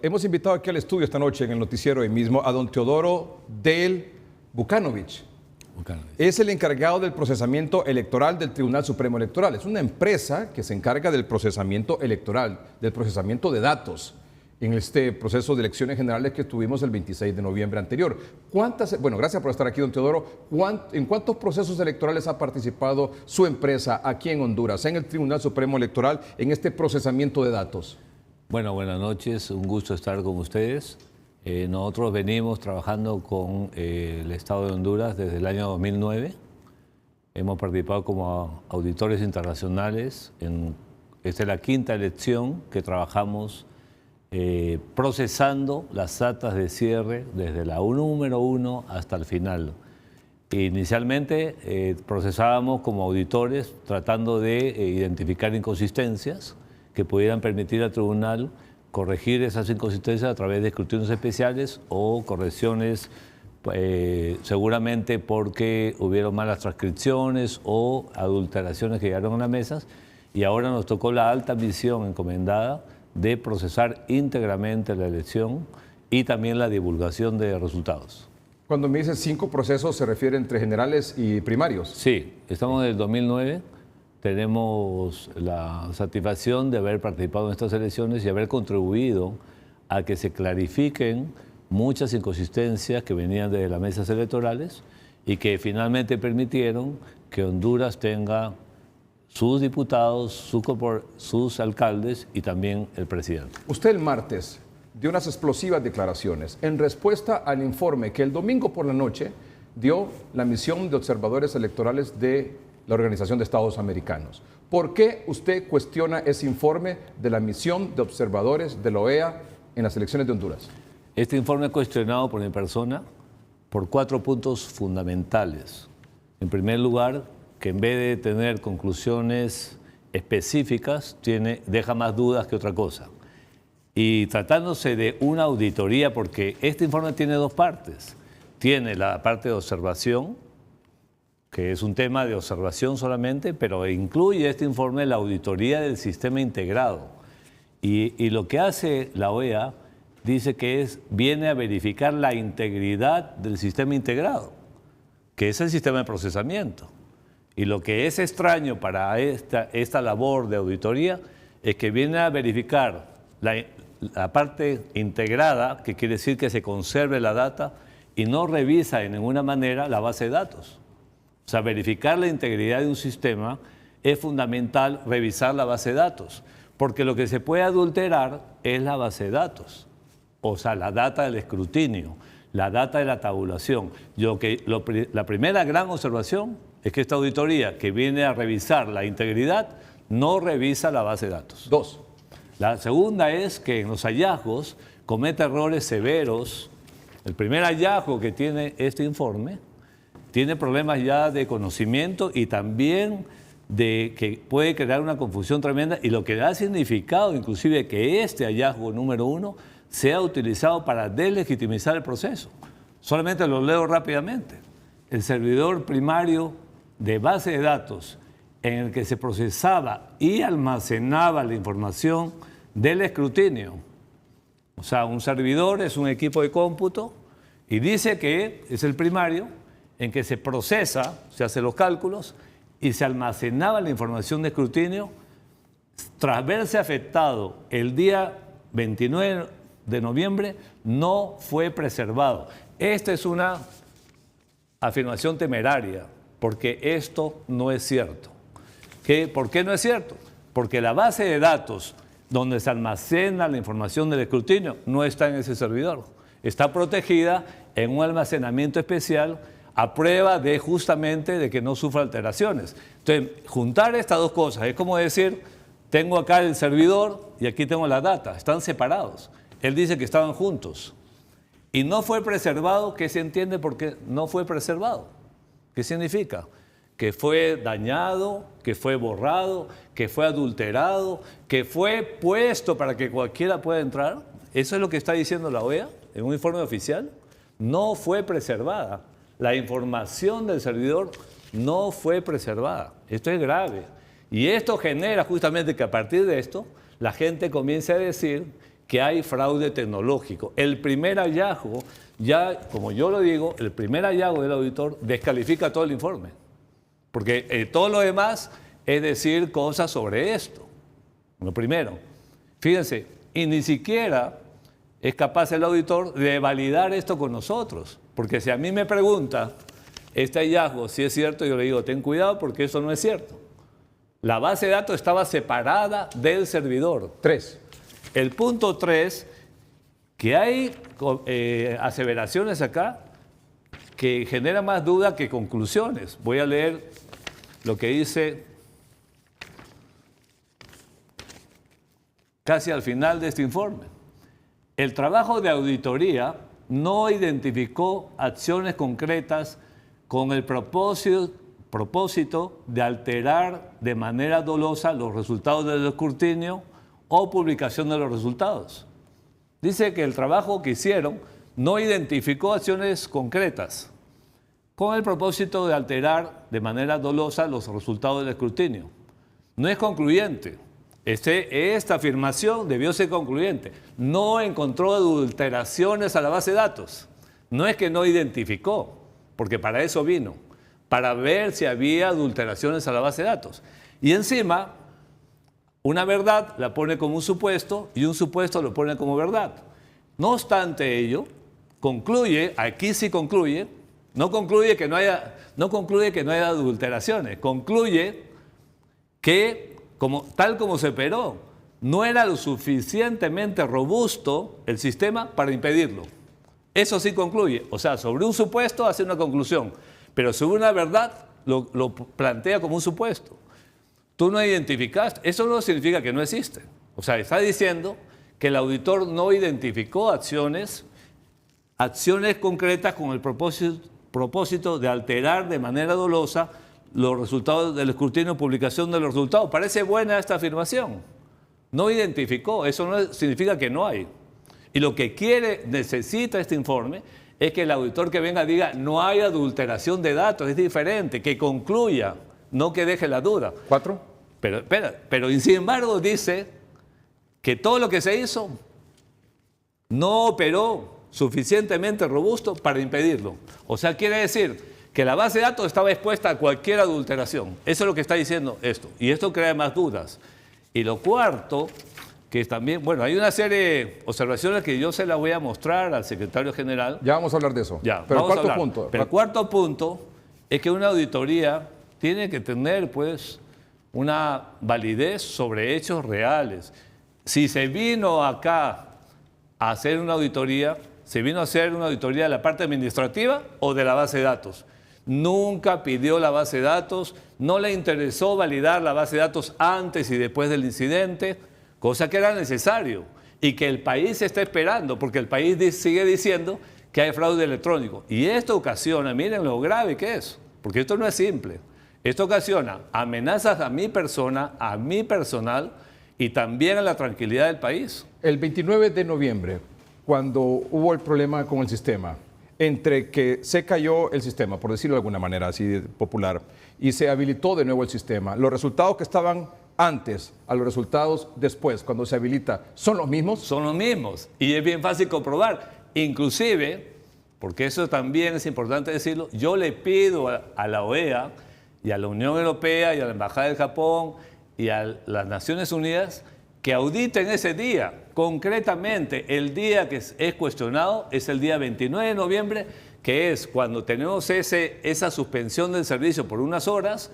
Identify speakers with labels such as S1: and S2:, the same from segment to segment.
S1: hemos invitado aquí al estudio esta noche en el noticiero hoy mismo a don Teodoro del Vukanovich. Es el encargado del procesamiento electoral del Tribunal Supremo Electoral. Es una empresa que se encarga del procesamiento electoral, del procesamiento de datos en este proceso de elecciones generales que tuvimos el 26 de noviembre anterior. Bueno, gracias por estar aquí, don Teodoro. ¿En cuántos procesos electorales ha participado su empresa aquí en Honduras, en el Tribunal Supremo Electoral, en este procesamiento de datos?
S2: Bueno, buenas noches, un gusto estar con ustedes. Nosotros venimos trabajando con el Estado de Honduras desde el año 2009. Hemos participado como auditores internacionales. Esta es la quinta elección que trabajamos procesando las actas de cierre desde la número 1 hasta el final. Inicialmente procesábamos como auditores tratando de identificar inconsistencias que pudieran permitir al tribunal corregir esas inconsistencias a través de escrutinios especiales o correcciones seguramente porque hubieron malas transcripciones o adulteraciones que llegaron a las mesas, y ahora nos tocó la alta misión encomendada de procesar íntegramente la elección y también la divulgación de resultados.
S1: Cuando me dice 5 procesos, ¿se refiere entre generales y primarios?
S2: Sí, estamos en el 2009. Tenemos la satisfacción de haber participado en estas elecciones y haber contribuido a que se clarifiquen muchas inconsistencias que venían de las mesas electorales y que finalmente permitieron que Honduras tenga sus diputados, sus alcaldes y también el presidente.
S1: Usted el martes dio unas explosivas declaraciones en respuesta al informe que el domingo por la noche dio la misión de observadores electorales de la Organización de Estados Americanos. ¿Por qué usted cuestiona ese informe de la misión de observadores de la OEA en las elecciones de Honduras?
S2: Este informe es cuestionado por mi persona por 4 puntos fundamentales. En primer lugar, que en vez de tener conclusiones específicas, deja más dudas que otra cosa. Y tratándose de una auditoría, porque este informe tiene 2 partes. Tiene la parte de observación, que es un tema de observación solamente, pero incluye este informe la auditoría del sistema integrado. Y lo que hace la OEA dice que viene a verificar la integridad del sistema integrado, que es el sistema de procesamiento. Y lo que es extraño para esta labor de auditoría es que viene a verificar la parte integrada, que quiere decir que se conserve la data, y no revisa de ninguna manera la base de datos. O sea, verificar la integridad de un sistema es fundamental, revisar la base de datos, porque lo que se puede adulterar es la base de datos, o sea, la data del escrutinio, la data de la tabulación. La primera gran observación es que esta auditoría que viene a revisar la integridad no revisa la base de datos.
S1: 2.
S2: La segunda es que en los hallazgos comete errores severos. El primer hallazgo que tiene este informe tiene problemas ya de conocimiento y también de que puede crear una confusión tremenda, y lo que ha significado inclusive que este hallazgo número 1 sea utilizado para deslegitimizar el proceso. Solamente lo leo rápidamente. El servidor primario de base de datos en el que se procesaba y almacenaba la información del escrutinio. O sea, un servidor es un equipo de cómputo y dice que es el primario en que se procesa, se hacen los cálculos y se almacenaba la información de escrutinio. Tras verse afectado el día 29 de noviembre, no fue preservado. Esta es una afirmación temeraria, porque esto no es cierto. ¿Por qué no es cierto? Porque la base de datos donde se almacena la información del escrutinio no está en ese servidor. Está protegida en un almacenamiento especial a prueba de justamente de que no sufra alteraciones. Entonces, juntar estas 2 cosas es como decir, tengo acá el servidor y aquí tengo la data, están separados. Él dice que estaban juntos. Y no fue preservado. ¿Qué se entiende por qué no fue preservado? ¿Qué significa? Que fue dañado, que fue borrado, que fue adulterado, que fue puesto para que cualquiera pueda entrar. Eso es lo que está diciendo la OEA en un informe oficial. No fue preservada. La información del servidor no fue preservada. Esto es grave. Y esto genera justamente que a partir de esto la gente comience a decir que hay fraude tecnológico. El primer hallazgo, ya como yo lo digo, el primer hallazgo del auditor descalifica todo el informe. Porque todo lo demás es decir cosas sobre esto. Lo primero, fíjense, y ni siquiera es capaz el auditor de validar esto con nosotros. Porque si a mí me pregunta este hallazgo si es cierto, yo le digo, ten cuidado porque eso no es cierto. La base de datos estaba separada del servidor.
S1: 3.
S2: El punto 3, que hay aseveraciones acá que generan más dudas que conclusiones. Voy a leer lo que dice casi al final de este informe. El trabajo de auditoría no identificó acciones concretas con el propósito de alterar de manera dolosa los resultados del escrutinio o publicación de los resultados. Dice que el trabajo que hicieron no identificó acciones concretas con el propósito de alterar de manera dolosa los resultados del escrutinio. No es concluyente. Esta afirmación debió ser concluyente. No encontró adulteraciones a la base de datos. No es que no identificó, porque para eso vino, para ver si había adulteraciones a la base de datos. Y encima, una verdad la pone como un supuesto y un supuesto lo pone como verdad. No obstante ello, concluye, aquí sí concluye, no concluye que no haya adulteraciones, concluye que tal como se operó, no era lo suficientemente robusto el sistema para impedirlo. Eso sí concluye. O sea, sobre un supuesto hace una conclusión, pero sobre una verdad lo plantea como un supuesto. Tú no identificaste, eso no significa que no existe. O sea, está diciendo que el auditor no identificó acciones concretas con el propósito de alterar de manera dolosa los resultados del escrutinio o publicación de los resultados. Parece buena esta afirmación. No identificó, eso no significa que no hay. Y lo que necesita este informe es que el auditor que venga diga no hay adulteración de datos, es diferente, que concluya, no que deje la duda.
S1: 4.
S2: Pero sin embargo dice que todo lo que se hizo no operó suficientemente robusto para impedirlo. O sea, quiere decir que la base de datos estaba expuesta a cualquier adulteración. Eso es lo que está diciendo esto. Y esto crea más dudas. Y lo cuarto, que también, bueno, hay una serie de observaciones que yo se las voy a mostrar al secretario general.
S1: Ya vamos a hablar de eso.
S2: Ya,
S1: pero el
S2: cuarto punto es que una auditoría tiene que tener, pues, una validez sobre hechos reales. Si se vino acá a hacer una auditoría, ¿se vino a hacer una auditoría de la parte administrativa o de la base de datos? Nunca pidió la base de datos, no le interesó validar la base de datos antes y después del incidente, cosa que era necesario y que el país está esperando, porque el país sigue diciendo que hay fraude electrónico. Y esto ocasiona, miren lo grave que es, porque esto no es simple. Esto ocasiona amenazas a mi persona, a mi personal y también a la tranquilidad del país.
S1: El 29 de noviembre, cuando hubo el problema con el sistema, entre que se cayó el sistema, por decirlo de alguna manera así popular, y se habilitó de nuevo el sistema, los resultados que estaban antes a los resultados después, cuando se habilita, ¿son los mismos?
S2: Son los mismos. Y es bien fácil comprobar. Inclusive, porque eso también es importante decirlo, yo le pido a la OEA y a la Unión Europea y a la Embajada del Japón y a las Naciones Unidas que auditen ese día. Concretamente, el día que es cuestionado es el día 29 de noviembre, que es cuando tenemos esa suspensión del servicio por unas horas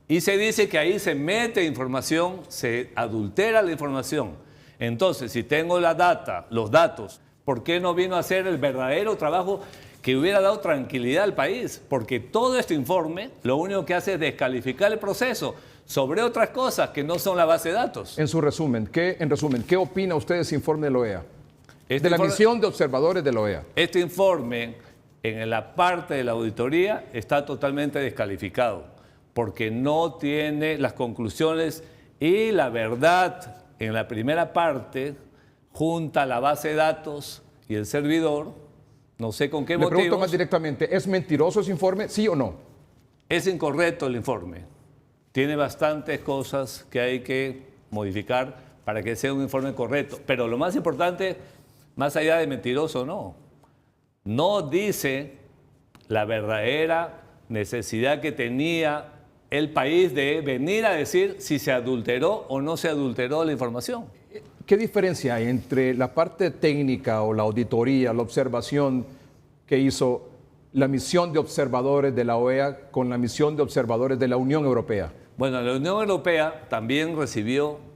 S2: y se dice que ahí se mete información, se adultera la información. Entonces, si tengo la data, los datos, ¿por qué no vino a hacer el verdadero trabajo que hubiera dado tranquilidad al país? Porque todo este informe lo único que hace es descalificar el proceso sobre otras cosas que no son la base de datos.
S1: En resumen, ¿qué opina usted de ese informe de la OEA? De la misión de observadores de la OEA.
S2: Este informe, en la parte de la auditoría, está totalmente descalificado, porque no tiene las conclusiones y la verdad en la primera parte, junta la base de datos y el servidor, no sé con qué motivos.
S1: Le pregunto más directamente, ¿es mentiroso ese informe, sí o no?
S2: Es incorrecto el informe. Tiene bastantes cosas que hay que modificar para que sea un informe correcto. Pero lo más importante, más allá de mentiroso, no dice la verdadera necesidad que tenía el país de venir a decir si se adulteró o no se adulteró la información.
S1: ¿Qué diferencia hay entre la parte técnica o la auditoría, la observación que hizo la misión de observadores de la OEA con la misión de observadores de la Unión Europea?
S2: Bueno, la Unión Europea también recibió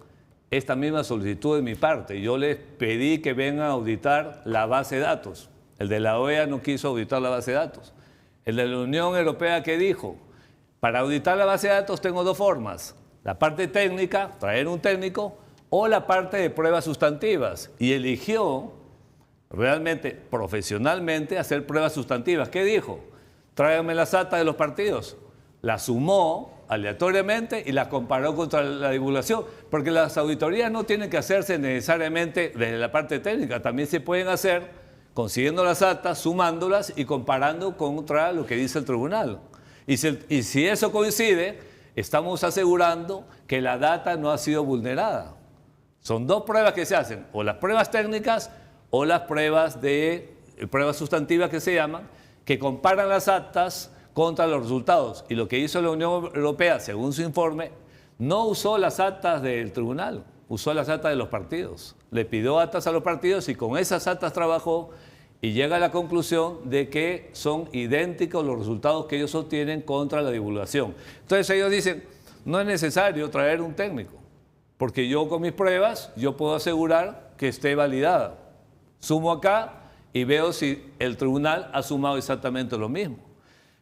S2: esta misma solicitud de mi parte. Yo les pedí que vengan a auditar la base de datos. El de la OEA no quiso auditar la base de datos. El de la Unión Europea, ¿qué dijo? Para auditar la base de datos tengo dos formas. La parte técnica, traer un técnico, o la parte de pruebas sustantivas. Y eligió realmente, profesionalmente, hacer pruebas sustantivas. ¿Qué dijo? Tráigame las actas de los partidos. Las sumó aleatoriamente y las comparó contra la divulgación. Porque las auditorías no tienen que hacerse necesariamente desde la parte técnica. También se pueden hacer consiguiendo las actas, sumándolas y comparando contra lo que dice el tribunal. Y si eso coincide, estamos asegurando que la data no ha sido vulnerada. Son dos pruebas que se hacen, o las pruebas técnicas o las pruebas sustantivas que se llaman, que comparan las actas contra los resultados. Y lo que hizo la Unión Europea, según su informe, no usó las actas del tribunal, usó las actas de los partidos. Le pidió actas a los partidos y con esas actas trabajó y llega a la conclusión de que son idénticos los resultados que ellos obtienen contra la divulgación. Entonces ellos dicen, no es necesario traer un técnico, porque yo con mis pruebas, yo puedo asegurar que esté validada. Sumo acá y veo si el tribunal ha sumado exactamente lo mismo.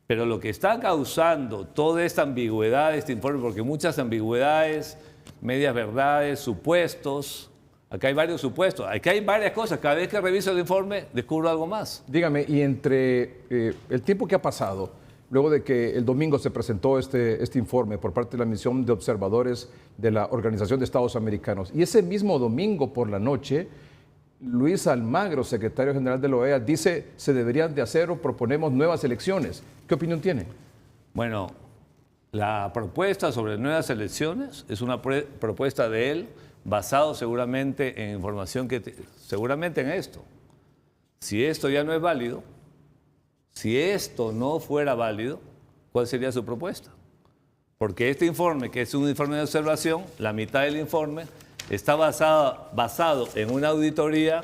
S2: Pero lo que está causando toda esta ambigüedad de este informe, porque muchas ambigüedades, medias verdades, supuestos. Acá hay varios supuestos, acá hay varias cosas. Cada vez que reviso el informe, descubro algo más.
S1: Dígame, y entre el tiempo que ha pasado, luego de que el domingo se presentó este informe por parte de la misión de observadores de la Organización de Estados Americanos, y ese mismo domingo por la noche, Luis Almagro, secretario general de la OEA, dice se deberían de hacer o proponemos nuevas elecciones. ¿Qué opinión tiene?
S2: Bueno, la propuesta sobre nuevas elecciones es una propuesta de él, basado seguramente en información seguramente en esto. Si esto ya no es válido, si esto no fuera válido, ¿cuál sería su propuesta? Porque este informe, que es un informe de observación, la mitad del informe está basado en una auditoría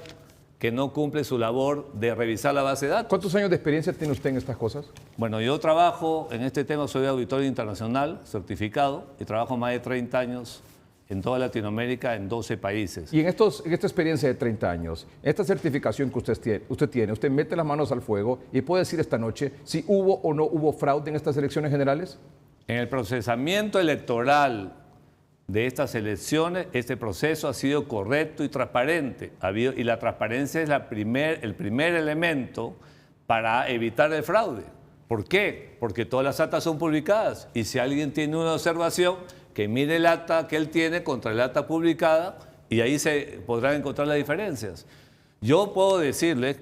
S2: que no cumple su labor de revisar la base de datos.
S1: ¿Cuántos años de experiencia tiene usted en estas cosas?
S2: Bueno, yo trabajo en este tema, soy auditor internacional certificado y trabajo más de 30 años en toda Latinoamérica, en 12 países.
S1: Y en esta experiencia de 30 años, esta certificación que usted tiene, usted mete las manos al fuego y puede decir esta noche si hubo o no hubo fraude en estas elecciones generales.
S2: En el procesamiento electoral de estas elecciones, este proceso ha sido correcto y transparente. Y la transparencia es el primer elemento para evitar el fraude. ¿Por qué? Porque todas las actas son publicadas y si alguien tiene una observación, que mire el acta que él tiene contra el acta publicada y ahí se podrán encontrar las diferencias. Yo puedo decirles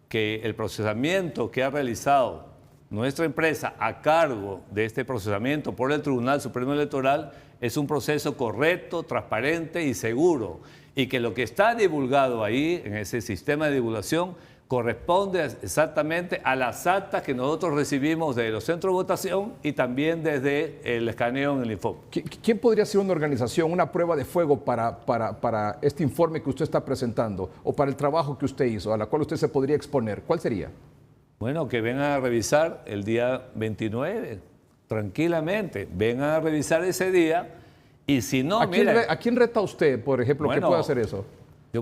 S2: que el procesamiento que ha realizado nuestra empresa a cargo de este procesamiento por el Tribunal Supremo Electoral es un proceso correcto, transparente y seguro, y que lo que está divulgado ahí, en ese sistema de divulgación, corresponde exactamente a las actas que nosotros recibimos de los centros de votación y también desde el escaneo en el informe.
S1: ¿Quién podría ser una organización, una prueba de fuego para este informe que usted está presentando o para el trabajo que usted hizo, a la cual usted se podría exponer? ¿Cuál sería?
S2: Bueno, que vengan a revisar el día 29, tranquilamente. Vengan a revisar ese día y si no,
S1: ¿A quién reta usted, por ejemplo, que pueda hacer eso?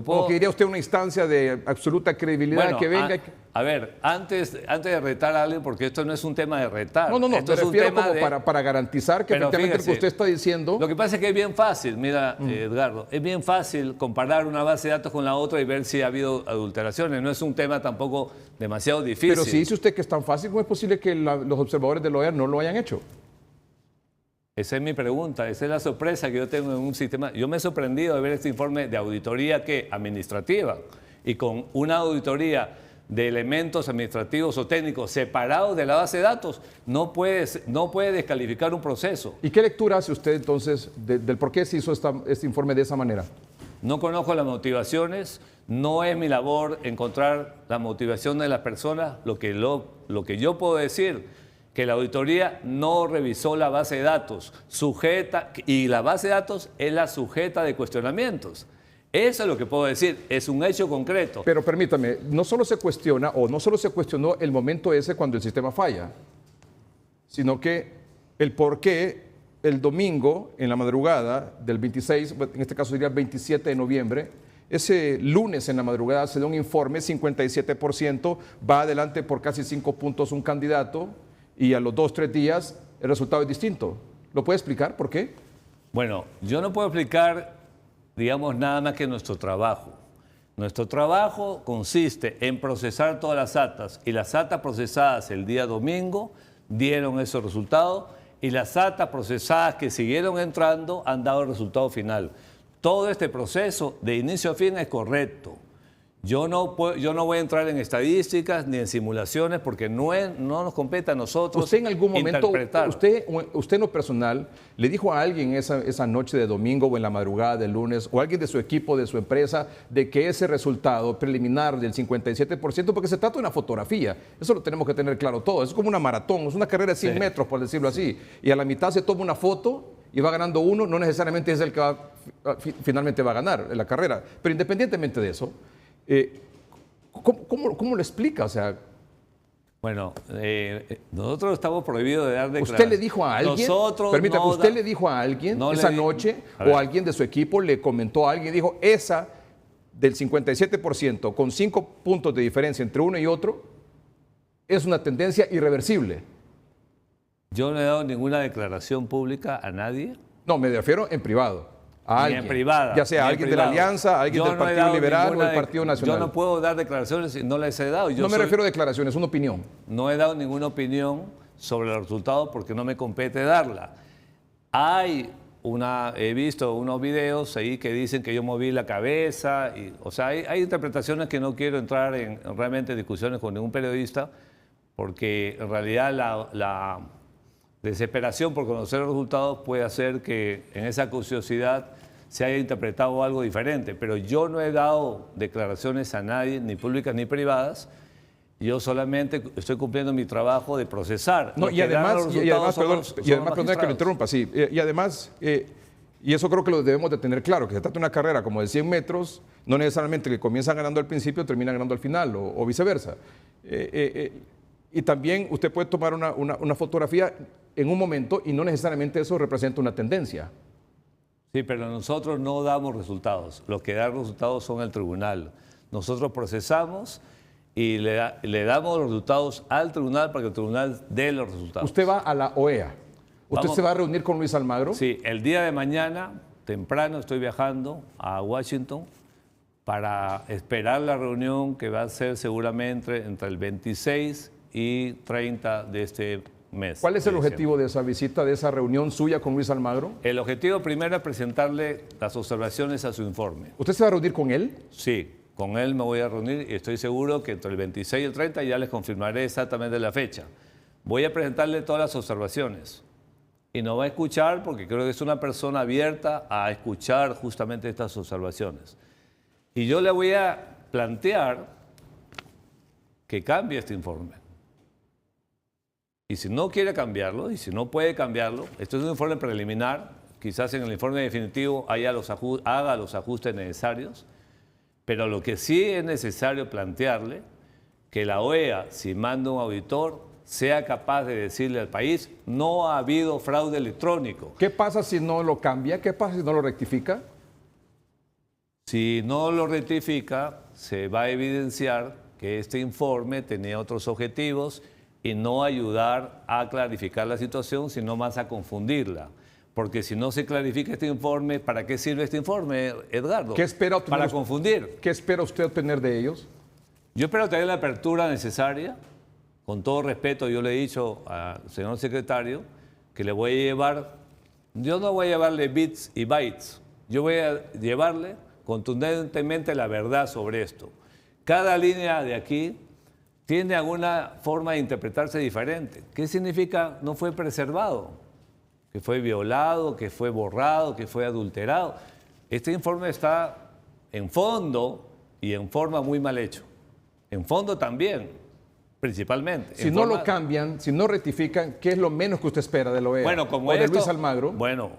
S1: ¿O que iría usted a una instancia de absoluta credibilidad que venga?
S2: A ver, antes de retar a alguien, porque esto no es un tema de retar.
S1: No,
S2: esto
S1: me refiero como para garantizar que efectivamente
S2: fíjese,
S1: lo que usted está diciendo...
S2: Lo que pasa es que es bien fácil, mira, Edgardo, es bien fácil comparar una base de datos con la otra y ver si ha habido adulteraciones. No es un tema tampoco demasiado difícil.
S1: Pero si dice usted que es tan fácil, ¿cómo es posible que los observadores de la OEA no lo hayan hecho?
S2: Esa es mi pregunta, esa es la sorpresa que yo tengo en un sistema. Yo me he sorprendido de ver este informe de auditoría administrativa y con una auditoría de elementos administrativos o técnicos separados de la base de datos, no puede descalificar un proceso.
S1: ¿Y qué lectura hace usted entonces del por qué se hizo este informe de esa manera?
S2: No conozco las motivaciones, no es mi labor encontrar la motivación de las personas. Lo que yo puedo decir, que la auditoría no revisó la base de datos, y la base de datos es la sujeta de cuestionamientos. Eso es lo que puedo decir, es un hecho concreto.
S1: Pero permítame, no solo se cuestiona o no solo se cuestionó el momento ese cuando el sistema falla, sino que el por qué el domingo en la madrugada del 26, en este caso sería el 27 de noviembre, ese lunes en la madrugada se da un informe, 57%, va adelante por casi 5 puntos un candidato y a los 2-3 días el resultado es distinto. ¿Lo puede explicar por qué?
S2: Bueno, yo no puedo explicar, digamos, nada más que nuestro trabajo. Nuestro trabajo consiste en procesar todas las actas y las actas procesadas el día domingo dieron esos resultados y las actas procesadas que siguieron entrando han dado el resultado final. Todo este proceso de inicio a fin es correcto. Yo no voy a entrar en estadísticas ni en simulaciones porque no nos compete a nosotros.
S1: ¿Usted en algún momento, usted en lo personal, le dijo a alguien esa noche de domingo o en la madrugada del lunes, o alguien de su equipo, de su empresa, de que ese resultado preliminar del 57%, porque se trata de una fotografía, eso lo tenemos que tener claro todo, es como una maratón, es una carrera de 100 metros, por decirlo así, y a la mitad se toma una foto y va ganando uno, no necesariamente es el que finalmente va a ganar la carrera, pero independientemente de eso, ¿cómo lo explica? O sea,
S2: bueno, nosotros estamos prohibidos de dar declaraciones.
S1: ¿Usted le dijo a alguien? Permítame, ¿usted le dijo a alguien esa noche o alguien de su equipo le comentó a alguien, dijo, esa del 57% con 5 puntos de diferencia entre uno y otro es una tendencia irreversible?
S2: Yo no he dado ninguna declaración pública a nadie.
S1: No, me refiero en privado. A alguien,
S2: en privada,
S1: ya sea alguien de la Alianza, alguien del Partido Liberal o del Partido Nacional.
S2: Yo no puedo dar declaraciones y no les he dado.
S1: No me refiero a declaraciones, es una opinión.
S2: No he dado ninguna opinión sobre los resultados porque no me compete darla. He visto unos videos ahí que dicen que yo moví la cabeza. O sea, hay interpretaciones que no quiero entrar en realmente discusiones con ningún periodista porque en realidad la desesperación por conocer los resultados puede hacer que en esa curiosidad se haya interpretado algo diferente, pero yo no he dado declaraciones a nadie, ni públicas ni privadas. Yo solamente estoy cumpliendo mi trabajo de procesar.
S1: No, y además, perdón que lo interrumpa, sí, y además, y eso creo que lo debemos de tener claro, que se trata de una carrera como de 100 metros, no necesariamente que comienza ganando al principio, termina ganando al final, o viceversa. Y también usted puede tomar una fotografía en un momento y no necesariamente eso representa una tendencia.
S2: Sí, pero nosotros no damos resultados. Los que dan resultados son el tribunal. Nosotros procesamos y le damos los resultados al tribunal para que el tribunal dé los resultados.
S1: ¿Usted va a la OEA? ¿Usted se va a reunir con Luis Almagro?
S2: Sí, el día de mañana, temprano, estoy viajando a Washington para esperar la reunión que va a ser seguramente entre el 26 y 30 de este mes.
S1: ¿Cuál es el objetivo de esa visita, de esa reunión suya con Luis Almagro?
S2: El objetivo primero es presentarle las observaciones a su informe.
S1: ¿Usted se va a reunir con él?
S2: Sí, con él me voy a reunir y estoy seguro que entre el 26 y el 30 ya les confirmaré exactamente la fecha. Voy a presentarle todas las observaciones y nos va a escuchar porque creo que es una persona abierta a escuchar justamente estas observaciones. Y yo le voy a plantear que cambie este informe. Y si no quiere cambiarlo, y si no puede cambiarlo, esto es un informe preliminar, quizás en el informe definitivo haga los ajustes necesarios, pero lo que sí es necesario plantearle, que la OEA, si manda un auditor, sea capaz de decirle al país, no ha habido fraude electrónico.
S1: ¿Qué pasa si no lo cambia? ¿Qué pasa si no lo rectifica?
S2: Si no lo rectifica, se va a evidenciar que este informe tenía otros objetivos y no ayudar a clarificar la situación, sino más a confundirla. Porque si no se clarifica este informe, ¿para qué sirve este informe, Edgardo?
S1: ¿Qué espera obtener?
S2: Para confundir.
S1: ¿Qué espera usted obtener de ellos?
S2: Yo espero tener la apertura necesaria. Con todo respeto, yo le he dicho al señor secretario que le voy a llevar, yo no voy a llevarle bits y bytes, yo voy a llevarle contundentemente la verdad sobre esto. Cada línea de aquí tiene alguna forma de interpretarse diferente. ¿Qué significa no fue preservado? Que fue violado, que fue borrado, que fue adulterado. Este informe está en fondo y en forma muy mal hecho. En fondo también, principalmente.
S1: Si no lo cambian, si no rectifican, ¿qué es lo menos que usted espera de la OEA?
S2: Bueno, como
S1: o de
S2: esto,
S1: Luis Almagro.
S2: Bueno,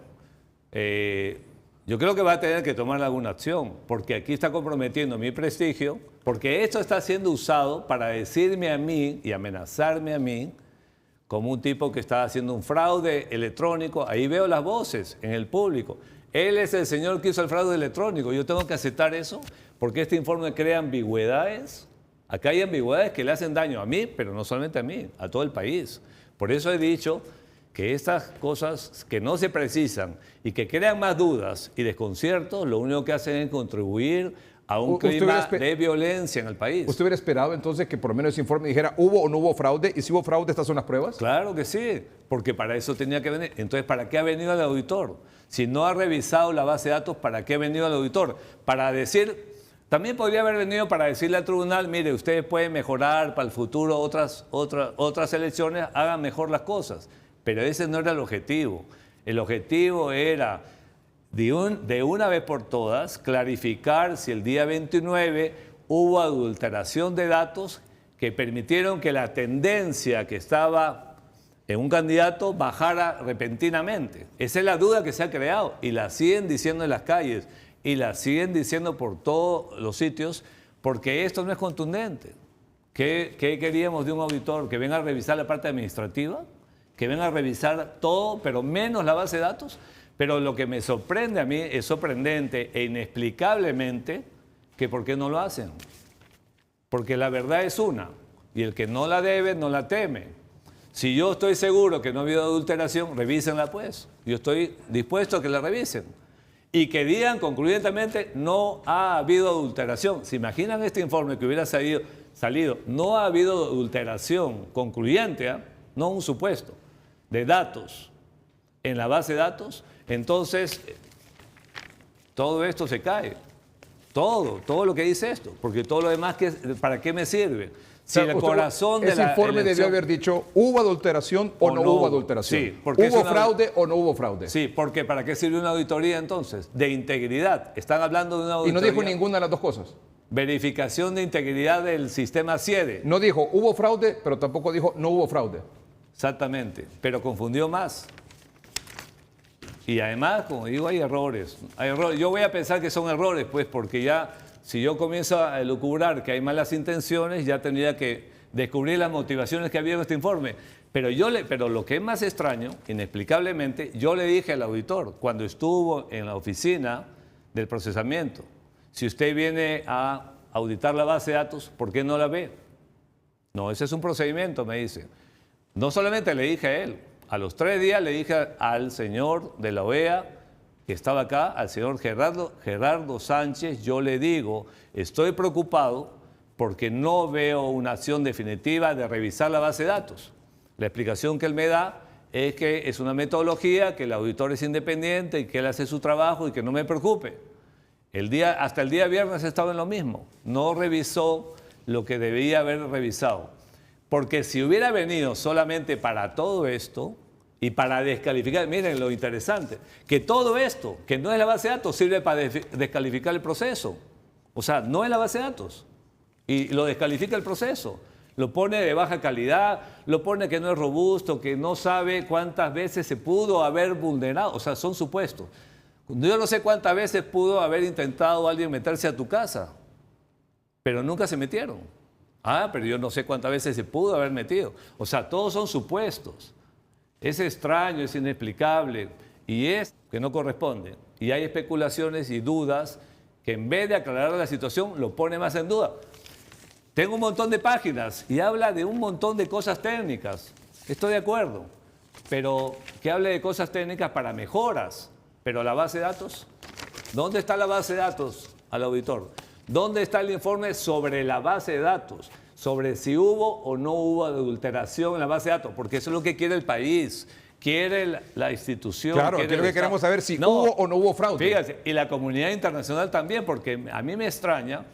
S2: yo creo que va a tener que tomar alguna acción, porque aquí está comprometiendo mi prestigio, porque esto está siendo usado para decirme a mí y amenazarme a mí como un tipo que está haciendo un fraude electrónico. Ahí veo las voces en el público. Él es el señor que hizo el fraude electrónico. Yo tengo que aceptar eso porque este informe crea ambigüedades. Acá hay ambigüedades que le hacen daño a mí, pero no solamente a mí, a todo el país. Por eso he dicho que estas cosas que no se precisan y que crean más dudas y desconciertos, lo único que hacen es contribuir a un clima de violencia en el país.
S1: ¿Usted hubiera esperado entonces que por lo menos ese informe dijera hubo o no hubo fraude? Y si hubo fraude, ¿estas son las pruebas?
S2: Claro que sí, porque para eso tenía que venir. Entonces, ¿para qué ha venido el auditor? Si no ha revisado la base de datos, ¿para qué ha venido el auditor? Para decir, también podría haber venido para decirle al tribunal, mire, ustedes pueden mejorar para el futuro otras elecciones, hagan mejor las cosas. Pero ese no era el objetivo. El objetivo era, de una vez por todas, clarificar si el día 29 hubo adulteración de datos que permitieron que la tendencia que estaba en un candidato bajara repentinamente. Esa es la duda que se ha creado y la siguen diciendo en las calles y la siguen diciendo por todos los sitios porque esto no es contundente. ¿Qué queríamos de un auditor? ¿Que venga a revisar la parte administrativa? ¿Que venga a revisar todo, pero menos la base de datos? Pero lo que me sorprende a mí es sorprendente e inexplicablemente que ¿por qué no lo hacen? Porque la verdad es una y el que no la debe no la teme. Si yo estoy seguro que no ha habido adulteración, revísenla pues. Yo estoy dispuesto a que la revisen. Y que digan concluyentemente no ha habido adulteración. ¿Se imaginan este informe que hubiera salido? No ha habido adulteración concluyente, no un supuesto, de datos en la base de datos, entonces todo esto se cae. Todo lo que dice esto, porque todo lo demás, ¿para qué me sirve? Si el corazón de
S1: ese informe debió haber dicho, ¿hubo adulteración o no hubo adulteración?
S2: Sí, porque
S1: ¿Hubo fraude o no hubo fraude?
S2: Sí, porque ¿para qué sirve una auditoría entonces? De integridad. Están hablando de una auditoría.
S1: Y no dijo ninguna de las dos cosas.
S2: Verificación de integridad del sistema CIEDE.
S1: No dijo, hubo fraude, pero tampoco dijo, no hubo fraude.
S2: Exactamente, pero confundió más. Y además, como digo, hay errores. Yo voy a pensar que son errores, pues, porque ya, si yo comienzo a elucubrar que hay malas intenciones, ya tendría que descubrir las motivaciones que había en este informe. Pero lo que es más extraño, inexplicablemente, yo le dije al auditor, cuando estuvo en la oficina del procesamiento, si usted viene a auditar la base de datos, ¿por qué no la ve? No, ese es un procedimiento, me dice. No solamente le dije a él, a los 3 días le dije al señor de la OEA que estaba acá, al señor Gerardo Sánchez, yo le digo, estoy preocupado porque no veo una acción definitiva de revisar la base de datos. La explicación que él me da es que es una metodología, que el auditor es independiente y que él hace su trabajo y que no me preocupe. Hasta el día viernes estaba en lo mismo, no revisó lo que debía haber revisado. Porque si hubiera venido solamente para todo esto y para descalificar, miren lo interesante, que todo esto, que no es la base de datos, sirve para descalificar el proceso. O sea, no es la base de datos y lo descalifica el proceso. Lo pone de baja calidad, lo pone que no es robusto, que no sabe cuántas veces se pudo haber vulnerado. O sea, son supuestos. Yo no sé cuántas veces pudo haber intentado alguien meterse a tu casa, pero nunca se metieron. Pero yo no sé cuántas veces se pudo haber metido. O sea, todos son supuestos. Es extraño, es inexplicable y es que no corresponde. Y hay especulaciones y dudas que en vez de aclarar la situación lo pone más en duda. Tengo un montón de páginas y habla de un montón de cosas técnicas. Estoy de acuerdo, pero que hable de cosas técnicas para mejoras. Pero la base de datos, ¿dónde está la base de datos al auditor? ¿Dónde está el informe sobre la base de datos? Sobre si hubo o no hubo adulteración en la base de datos, porque eso es lo que quiere el país, quiere la institución.
S1: Claro, es lo que queremos saber, si hubo o no hubo fraude.
S2: Fíjate, y la comunidad internacional también, porque a mí me extraña,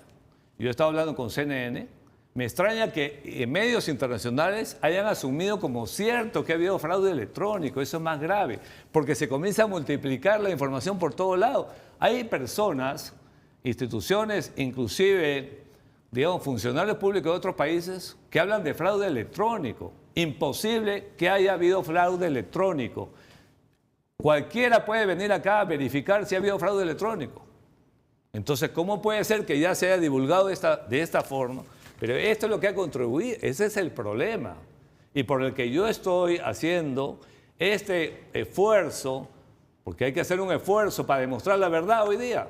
S2: yo he estado hablando con CNN, me extraña que en medios internacionales hayan asumido como cierto que ha habido fraude electrónico. Eso es más grave, porque se comienza a multiplicar la información por todos lados. Hay personas instituciones, inclusive, digamos, funcionarios públicos de otros países que hablan de fraude electrónico. Imposible que haya habido fraude electrónico. Cualquiera puede venir acá a verificar si ha habido fraude electrónico. Entonces, ¿cómo puede ser que ya se haya divulgado de esta forma? Pero esto es lo que ha contribuido, ese es el problema. Y por el que yo estoy haciendo este esfuerzo, porque hay que hacer un esfuerzo para demostrar la verdad hoy día.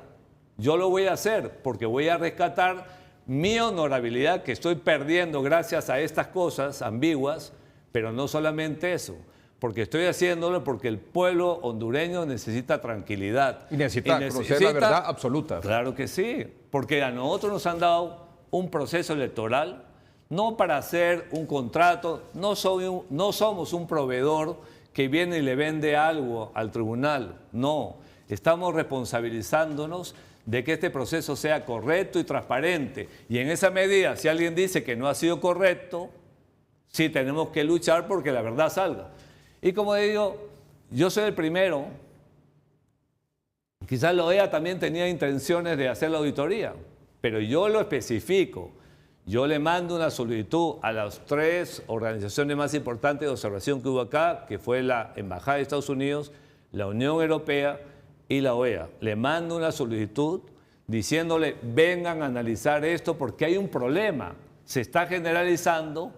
S2: Yo lo voy a hacer porque voy a rescatar mi honorabilidad que estoy perdiendo gracias a estas cosas ambiguas, pero no solamente eso, porque estoy haciéndolo porque el pueblo hondureño necesita tranquilidad.
S1: Y necesita conocer la verdad absoluta.
S2: Claro que sí, porque a nosotros nos han dado un proceso electoral, no para hacer un contrato, no somos un proveedor que viene y le vende algo al tribunal, no, estamos responsabilizándonos de que este proceso sea correcto y transparente. Y en esa medida, si alguien dice que no ha sido correcto, sí tenemos que luchar porque la verdad salga. Y como digo, yo soy el primero, quizás la OEA también tenía intenciones de hacer la auditoría, pero yo lo especifico. Yo le mando una solicitud a las 3 organizaciones más importantes de observación que hubo acá, que fue la Embajada de Estados Unidos, la Unión Europea y la OEA. Le mando una solicitud diciéndole, vengan a analizar esto porque hay un problema. Se está generalizando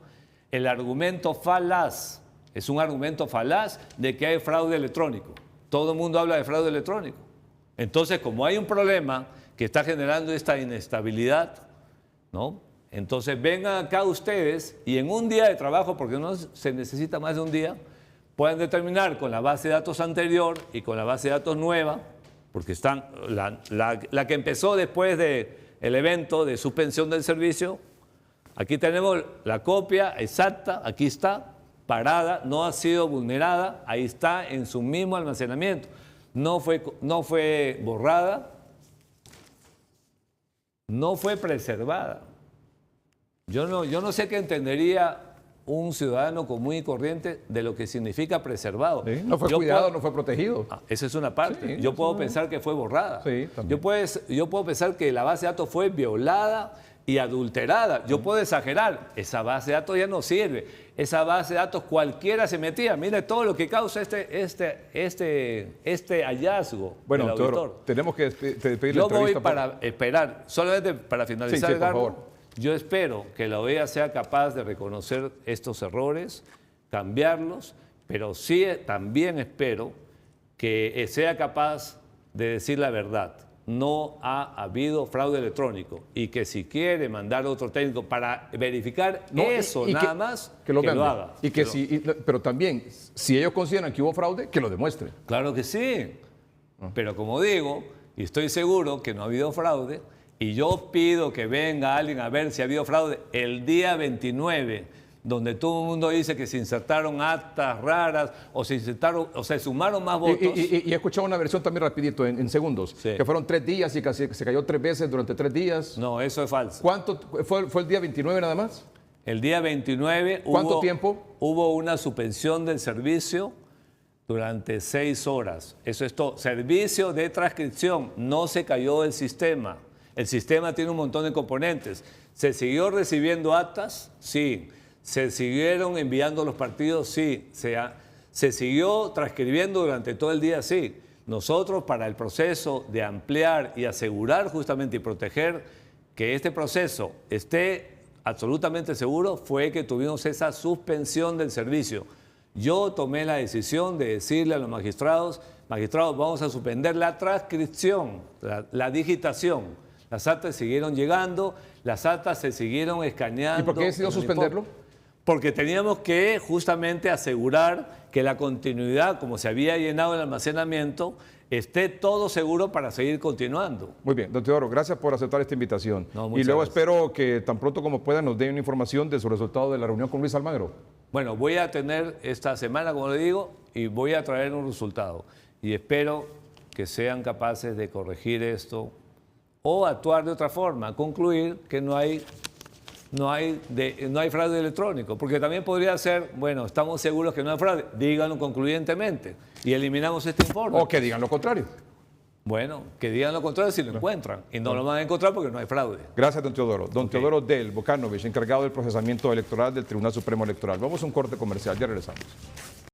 S2: el argumento falaz. Es un argumento falaz de que hay fraude electrónico. Todo el mundo habla de fraude electrónico. Entonces, como hay un problema que está generando esta inestabilidad, ¿no? Entonces vengan acá ustedes y en un día de trabajo, porque no se necesita más de un día, pueden determinar con la base de datos anterior y con la base de datos nueva, porque están la que empezó después del evento de suspensión del servicio. Aquí tenemos la copia exacta, aquí está, parada, no ha sido vulnerada, ahí está en su mismo almacenamiento. No fue borrada, no fue preservada. Yo no sé qué entendería un ciudadano común y corriente de lo que significa preservado.
S1: Sí, no fue cuidado, no fue protegido.
S2: Esa es una parte.
S1: Sí,
S2: yo puedo pensar que fue borrada.
S1: Sí,
S2: yo puedo pensar que la base de datos fue violada y adulterada. Yo puedo exagerar. Esa base de datos ya no sirve. Esa base de datos cualquiera se metía. Mire todo lo que causa este hallazgo.
S1: Bueno,
S2: del auditor.
S1: Teodoro, tenemos que despedir la
S2: Yo voy
S1: entrevista.
S2: para esperar, solamente para finalizar,
S1: Sí, por
S2: Edgardo,
S1: favor.
S2: yo espero que la OEA sea capaz de reconocer estos errores, cambiarlos, pero sí también espero que sea capaz de decir la verdad. No ha habido fraude electrónico y que si quiere mandar otro técnico para verificar eso nada más, que lo haga.
S1: Pero también, si ellos consideran que hubo fraude, que lo demuestre.
S2: Claro que sí, pero como digo, y estoy seguro que no ha habido fraude, y yo pido que venga alguien a ver si ha habido fraude el día 29, donde todo el mundo dice que se insertaron actas raras o se sumaron más votos.
S1: Y he escuchado una versión también rapidito, en segundos,
S2: Sí.
S1: que fueron 3 días y casi se cayó 3 veces durante 3 días.
S2: No, eso es falso.
S1: ¿Cuánto fue el día 29 nada más?
S2: El día 29
S1: ¿Cuánto tiempo?
S2: Hubo una suspensión del servicio durante 6 horas. Eso es todo. Servicio de transcripción. No se cayó el sistema. El sistema tiene un montón de componentes. ¿Se siguió recibiendo actas? Sí. ¿Se siguieron enviando los partidos? Sí. ¿Se siguió transcribiendo durante todo el día? Sí. Nosotros, para el proceso de ampliar y asegurar justamente y proteger que este proceso esté absolutamente seguro, fue que tuvimos esa suspensión del servicio. Yo tomé la decisión de decirle a los magistrados, vamos a suspender la transcripción, la digitación. Las actas siguieron llegando, las actas se siguieron escaneando.
S1: ¿Y por qué decidió suspenderlo?
S2: Porque teníamos que justamente asegurar que la continuidad, como se había llenado el almacenamiento, esté todo seguro para seguir continuando.
S1: Muy bien, don Teodoro, gracias por aceptar esta invitación.
S2: No,
S1: y luego
S2: gracias.
S1: espero que tan pronto como puedan nos den una información de su resultado de la reunión con Luis Almagro.
S2: Bueno, voy a tener esta semana, como le digo, y voy a traer un resultado. Y espero que sean capaces de corregir esto o actuar de otra forma, concluir que no hay fraude electrónico, porque también podría ser, bueno, estamos seguros que no hay fraude, díganlo concluyentemente y eliminamos este informe.
S1: O que digan lo contrario.
S2: Bueno, que digan lo contrario si lo encuentran. Y no lo van a encontrar porque no hay fraude.
S1: Gracias, don Teodoro. Don Teodoro Del Vukanovich, encargado del procesamiento electoral del Tribunal Supremo Electoral. Vamos a un corte comercial, ya regresamos.